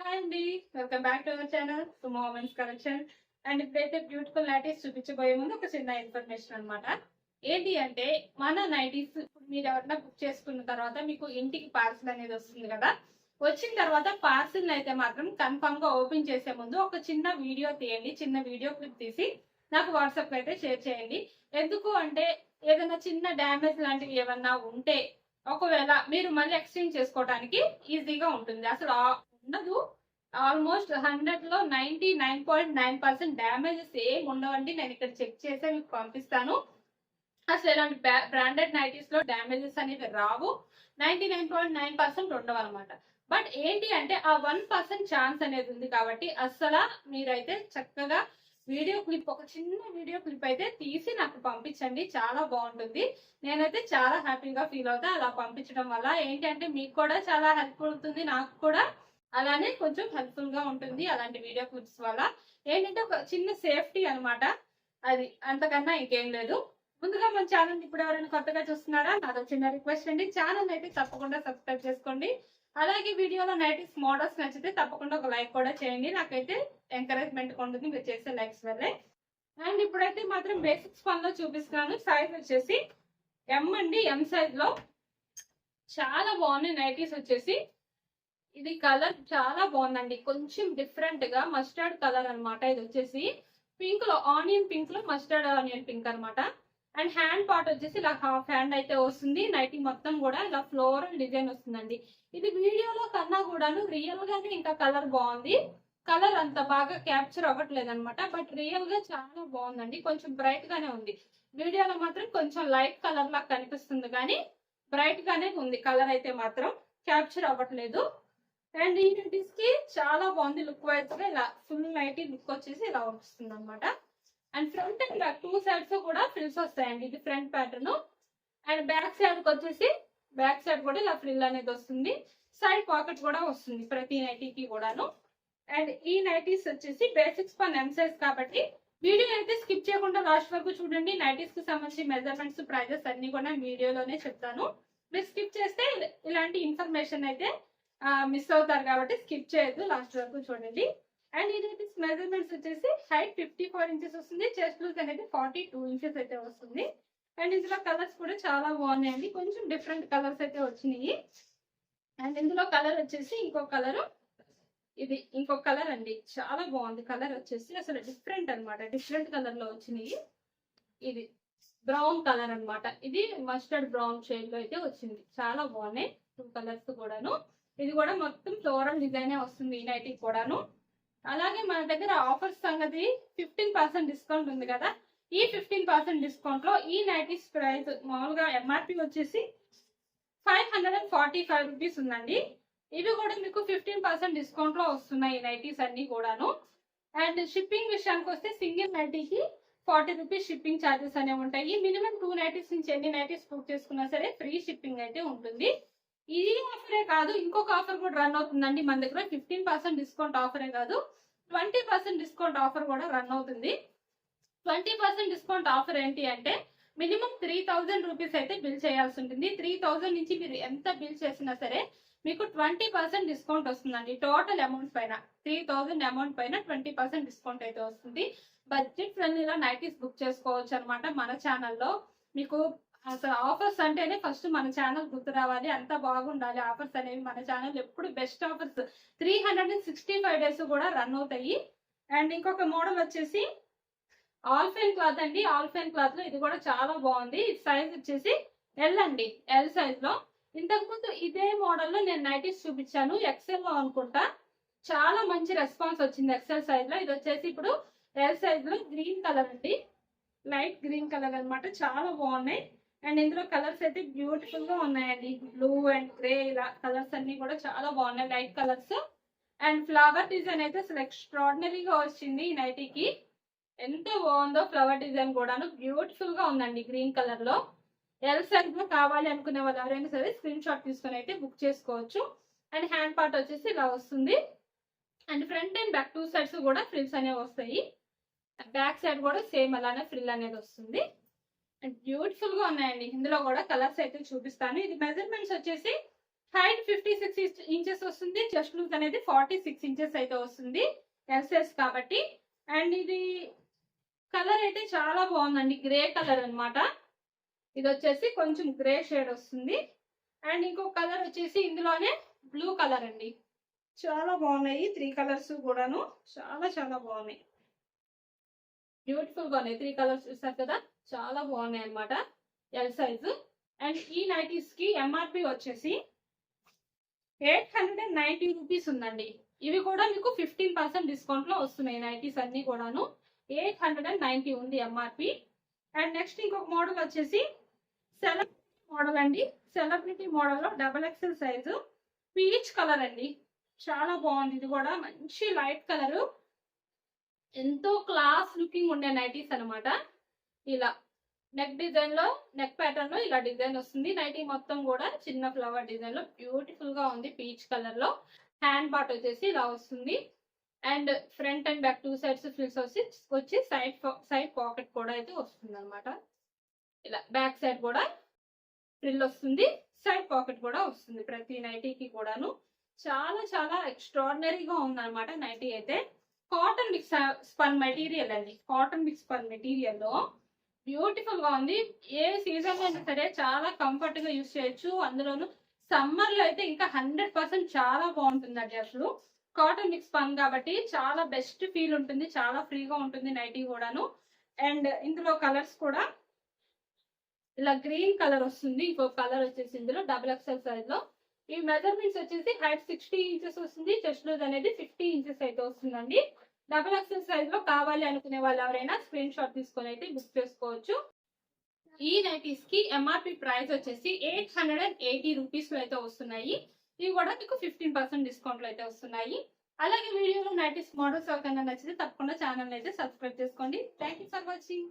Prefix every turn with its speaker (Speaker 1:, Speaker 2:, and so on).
Speaker 1: Hi అండి, welcome back to our channel Sumo women's collection. And ఇప్పుడైతే beautiful nighties చూపించబోయే ముందు ఒక చిన్న ఇన్ఫర్మేషన్ అన్నమాట. ఏంటి అంటే మన నైటీస్ ఇప్పుడు మీరు ఎవరైనా బుక్ చేసుకున్న తర్వాత మీకు ఇంటికి పార్సిల్ అనేది వస్తుంది కదా. వచ్చిన తర్వాత పార్సిల్ అయితే మాత్రం కన్ఫర్మ్ గా ఓపెన్ చేసే ముందు ఒక చిన్న వీడియో తీయండి, చిన్న వీడియో క్లిప్ తీసి నాకు వాట్సాప్ అయితే షేర్ చేయండి. ఎందుకు అంటే ఏదైనా చిన్న డ్యామేజ్ లాంటివి ఏమన్నా ఉంటే ఒకవేళ మీరు మళ్ళీ ఎక్స్చేంజ్ చేసుకోవడానికి ఈజీగా ఉంటుంది. అసలు ఉండదు. ఆల్మోస్ట్ 100 లో 99.9% డ్యామేజెస్ ఏం ఉండవండి. నేను ఇక్కడ చెక్ చేసి మీకు పంపిస్తాను. అసలు ఇలాంటి బ్రాండెడ్ నైటీస్ లో డ్యామేజెస్ అనేవి రావు. 99.9% ఉండవు అనమాట. బట్ ఏంటి అంటే ఆ 1% ఛాన్స్ అనేది ఉంది కాబట్టి అసలు మీరైతే చక్కగా వీడియో క్లిప్, ఒక చిన్న వీడియో క్లిప్ అయితే తీసి నాకు పంపించండి. చాలా బాగుంటుంది. నేనైతే చాలా హ్యాపీగా ఫీల్ అవుతా అలా పంపించడం వల్ల. ఏంటంటే మీకు కూడా చాలా హెల్ప్ అవుతుంది, నాకు కూడా అలానే కొంచెం హెల్ప్ఫుల్ గా ఉంటుంది అలాంటి వీడియో క్లిప్స్ వల్ల. ఏంటంటే ఒక చిన్న సేఫ్టీ అనమాట, అది అంతకన్నా ఇంకేం లేదు. ముందుగా మన ఛానల్ ఇప్పుడు ఎవరైనా కొత్తగా చూస్తున్నారా, నాదో చిన్న రిక్వెస్ట్ అండి, ఛానల్ అయితే తప్పకుండా సబ్స్క్రైబ్ చేసుకోండి. అలాగే వీడియోలో నైటీస్ మోడల్స్ నచ్చితే తప్పకుండా ఒక లైక్ కూడా చేయండి. నాకైతే ఎంకరేజ్మెంట్ ఉంటుంది మీరు చేసే లైక్స్ వల్లే. అండ్ ఇప్పుడైతే మాత్రం బేసిక్స్ వన్ లో చూపిస్తున్నాను. సైజ్ వచ్చేసి ఎం అండి, ఎం సైజ్ లో చాలా బాగున్నాయి నైటీస్ వచ్చేసి. ఇది కలర్ చాలా బాగుందండి, కొంచెం డిఫరెంట్ గా మస్టర్డ్ కలర్ అనమాట. ఇది వచ్చేసి పింక్ లో, ఆనియన్ పింక్ లో మస్టర్డ్ ఆనియన్ పింక్ అనమాట. అండ్ హ్యాండ్ పార్ట్ వచ్చేసి ఇలా హాఫ్ హ్యాండ్ అయితే వస్తుంది. నైటీ మొత్తం కూడా ఇలా ఫ్లోరల్ డిజైన్ వస్తుందండి. ఇది వీడియోలో కన్నా కూడాను రియల్ గానే ఇంకా కలర్ బాగుంది. కలర్ అంత బాగా క్యాప్చర్ అవ్వట్లేదు అనమాట, బట్ రియల్ గా చాలా బాగుందండి. కొంచెం బ్రైట్ గానే ఉంది. వీడియోలో మాత్రం కొంచెం లైట్ కలర్ లాగా కనిపిస్తుంది కానీ బ్రైట్ గానే ఉంది. కలర్ అయితే మాత్రం క్యాప్చర్ అవ్వట్లేదు. అండ్ ఈ నైటీస్ కి చాలా బాగుంది లుక్ వైజ్ గా. ఇలా ఫుల్ నైటీ లుక్ వచ్చేసి ఇలా వస్తుంది అనమాట. And front and back two sides కూడా ఫ్రిల్స్ వస్తాయండి. ఇది front pattern. And back side కి వచ్చేసి బ్యాక్ సైడ్ కూడా ఇలా ఫ్రిల్ అనేది వస్తుంది. సైడ్ పాకెట్ కూడా వస్తుంది ప్రతి నైటీకి కూడాను. అండ్ ఈ నైటీస్ వచ్చేసి బేసిక్స్ పర్ ఎం సైజ్ కాబట్టి వీడియో అయితే స్కిప్ చేయకుండా లాస్ట్ వరకు చూడండి. నైటీస్ కి సంబంధించి మెజర్మెంట్స్, ప్రైజెస్ అన్ని కూడా వీడియోలోనే చెప్తాను. మీరు స్కిప్ చేస్తే ఇలాంటి ఇన్ఫర్మేషన్ అయితే మిస్ అవుతారు కాబట్టి స్కిప్ చేయొద్దు, లాస్ట్ వరకు చూడండి. అండ్ ఇది మెజర్మెంట్స్ వచ్చేసి హైట్ 54 ఇంచెస్ వస్తుంది, చెస్ట్ లూజ్ అనేది 42 ఇంచెస్ అయితే వస్తుంది. అండ్ ఇందులో కలర్స్ కూడా చాలా బాగున్నాయండి, కొంచెం డిఫరెంట్ కలర్స్ అయితే వచ్చినాయి. అండ్ ఇందులో కలర్ వచ్చేసి ఇంకొక కలర్, ఇది ఇంకొక కలర్ అండి, చాలా బాగుంది కలర్ వచ్చేసి. అసలు డిఫరెంట్ అనమాట, డిఫరెంట్ కలర్ లో వచ్చినాయి. ఇది బ్రౌన్ కలర్ అనమాట. ఇది మస్టర్డ్ బ్రౌన్ షేడ్ లో అయితే వచ్చింది. చాలా బాగున్నాయి టూ కలర్స్ కూడాను. ఇది కూడా మొత్తం ఫ్లోరల్ డిజైన్ వస్తుంది ఈ నైటీ కూడాను. అలాగే మన దగ్గర ఆఫర్స్ సంగతి 15% డిస్కౌంట్ ఉంది కదా. ఈ 15% డిస్కౌంట్ లో ఈ నైటీస్ ప్రైస్ మామూలుగా ఎంఆర్పి వచ్చేసి 545 రూపీస్ ఉందండి. ఇవి కూడా మీకు 15% డిస్కౌంట్ లో వస్తున్నాయి ఈ నైటీస్ అన్ని కూడాను. అండ్ షిప్పింగ్ విషయానికి వస్తే సింగిల్ నైటీకి 40 రూపీస్ షిప్పింగ్ ఛార్జెస్ అనేవి ఉంటాయి. మినిమం 2 నైటీస్ నుంచి ఎన్ని నైటీస్ బుక్ చేసుకున్నా సరే ఫ్రీ షిప్పింగ్ అయితే ఉంటుంది. ఈ ఆఫరే కాదు, ఇంకొక ఆఫర్ కూడా రన్ అవుతుందండి మన దగ్గర. 15% డిస్కౌంట్ ఆఫరే కాదు, 20% డిస్కౌంట్ ఆఫర్ కూడా రన్ అవుతుంది. 20% డిస్కౌంట్ ఆఫర్ ఏంటి అంటే మినిమం 3000 రూపీస్ అయితే బిల్ చేయాల్సి ఉంటుంది. 3000 నుంచి మీరు ఎంత బిల్ చేసినా సరే మీకు 20% డిస్కౌంట్ వస్తుందండి. టోటల్ అమౌంట్ పైన 3000 అమౌంట్ పైన 20% డిస్కౌంట్ అయితే వస్తుంది. బడ్జెట్ ఫ్రెండ్లీలో నైటీస్ బుక్ చేసుకోవచ్చు అనమాట మన ఛానల్లో. మీకు అసలు ఆఫర్స్ అంటేనే ఫస్ట్ మన ఛానల్ గుర్తు రావాలి, అంత బాగుండాలి ఆఫర్స్ అనేవి. మన ఛానల్ ఎప్పుడు బెస్ట్ ఆఫర్స్ 365 డేస్ కూడా రన్ అవుతాయి. అండ్ ఇంకొక మోడల్ వచ్చేసి ఆల్ఫైన్ క్లాత్ అండి. ఆల్ఫైన్ క్లాత్ లో ఇది కూడా చాలా బాగుంది. సైజ్ వచ్చేసి ఎల్ అండి, ఎల్ సైజ్ లో. ఇంతకుముందు ఇదే మోడల్ లో నేను నైటీస్ చూపించాను ఎక్సెల్ లో అనుకుంటా. చాలా మంచి రెస్పాన్స్ వచ్చింది ఎక్సెల్ సైజ్ లో. ఇది వచ్చేసి ఇప్పుడు ఎల్ సైజ్ లో గ్రీన్ కలర్ అండి, లైట్ గ్రీన్ కలర్ అనమాట. చాలా బాగున్నాయి. అండ్ ఇందులో కలర్స్ అయితే బ్యూటిఫుల్ గా ఉన్నాయండి. బ్లూ అండ్ గ్రే, ఇలా కలర్స్ అన్ని కూడా చాలా బాగున్నాయి, light colours. And flower design అయితే అసలు ఎక్స్ట్రాడినరీగా వచ్చింది ఈ నైటీకి. ఎంత బాగుందో ఫ్లవర్ డిజైన్ కూడాను, బ్యూటిఫుల్ గా ఉందండి గ్రీన్ కలర్ లో. ఎల్ సైజ్ లో కావాలి అనుకునే వాళ్ళు ఎవరైనా సరే స్క్రీన్ షాట్ తీసుకొని అయితే బుక్ చేసుకోవచ్చు. అండ్ హ్యాండ్ పార్ట్ వచ్చేసి ఇలా వస్తుంది. And front and back two sides కూడా ఫ్రిల్స్ అనేవి వస్తాయి. బ్యాక్ సైడ్ కూడా సేమ్ అలానే ఫ్రిల్ అనేది వస్తుంది. అండ్ బ్యూటిఫుల్ గా ఉన్నాయండి. ఇందులో కూడా కలర్స్ అయితే చూపిస్తాను. ఇది మెజర్మెంట్స్ వచ్చేసి హైట్ 56 ఇంచెస్ వస్తుంది. చెస్ట్ లూజ్ అనేది 46 ఇంచెస్ అయితే వస్తుంది ఎల్సెస్ కాబట్టి. అండ్ ఇది కలర్ అయితే చాలా బాగుందండి, గ్రే కలర్ అన్నమాట. ఇది వచ్చేసి కొంచెం గ్రే షేడ్ వస్తుంది. అండ్ ఇంకొక కలర్ వచ్చేసి ఇందులోనే బ్లూ కలర్ అండి. చాలా బాగున్నాయి 3 కలర్స్ కూడాను, చాలా చాలా బాగున్నాయి, బ్యూటిఫుల్ గా ఉన్నాయి. 3 కలర్స్ చూసారు కదా, చాలా బాగున్నాయి అన్నమాట, ఎల్ సైజు. అండ్ ఈ నైటీస్ కి ఎంఆర్పి వచ్చేసి 890 రూపీస్ ఉందండి. ఇవి కూడా మీకు 15% డిస్కౌంట్ లో వస్తున్నాయి నైటీస్ అన్ని కూడాను. 890 ఉంది ఎంఆర్పి. అండ్ నెక్స్ట్ ఇంకొక మోడల్ వచ్చేసి సెలబ్రిటీ మోడల్ అండి. సెలబ్రిటీ మోడల్ లో XXL సైజు పీచ్ కలర్ అండి, చాలా బాగుంది. ఇది కూడా మంచి లైట్ కలర్, ఎంతో క్లాస్ లుకింగ్ ఉండే నైటీస్ అనమాట. ఇలా నెక్ డిజైన్ లో, నెక్ ప్యాటర్న్ లో ఇలా డిజైన్ వస్తుంది. నైటీ మొత్తం కూడా చిన్న ఫ్లవర్ డిజైన్ లో బ్యూటిఫుల్ గా ఉంది, పీచ్ కలర్ లో. హ్యాండ్ పార్ట్ వచ్చేసి ఇలా వస్తుంది. And front and back 2 sides frills వచ్చి సైడ్ పాకెట్ కూడా అయితే వస్తుంది అనమాట. ఇలా బ్యాక్ సైడ్ కూడా ఫ్రిల్ వస్తుంది, సైడ్ పాకెట్ కూడా వస్తుంది ప్రతి నైటీకి కూడాను. చాలా చాలా ఎక్స్ట్రాడినరీగా ఉందన్నమాట నైటీ అయితే. కాటన్ మిక్స్ స్పన్ మెటీరియల్ అండి, కాటన్ మిక్స్ స్పన్ మెటీరియల్ లో బ్యూటిఫుల్ గా ఉంది. ఏ సీజన్ లో అయినా సరే చాలా కంఫర్ట్ గా యూజ్ చేయొచ్చు. అందులోను సమ్మర్ లో అయితే ఇంకా 100% చాలా బాగుంటుందండి. అసలు కాటన్ మిక్స్ స్పన్ కాబట్టి చాలా బెస్ట్ ఫీల్ ఉంటుంది, చాలా ఫ్రీగా ఉంటుంది నైటీ కూడాను. అండ్ ఇందులో కలర్స్ కూడా ఇలా గ్రీన్ కలర్ వస్తుంది. ఇంకో కలర్ వచ్చేసి ఇందులో XXL సైజ్ లో. ఈ మెజర్మెంట్స్ వచ్చేసి హైట్ 60 ఇంచెస్ వస్తుంది, చెస్ట్ లూజ్ అనేది 50 ఇంచెస్ అయితే వస్తుందండి. XXL సైజ్ లో కావాలి అనుకునే వాళ్ళు ఎవరైనా స్క్రీన్ షాట్ తీసుకొని అయితే బుక్ చేసుకోవచ్చు. ఈ నైటీస్ కి ఎంఆర్పి ప్రైస్ వచ్చేసి 880 రూపీస్ లో అయితే వస్తున్నాయి. ఇవి కూడా మీకు 15% డిస్కౌంట్ లో అయితే వస్తున్నాయి. అలాగే వీడియోలో నైటీస్ మోడల్స్ ఎవరికైనా నచ్చితే తప్పకుండా ఛానల్ అయితే సబ్స్క్రైబ్ చేసుకోండి. Thank you for watching.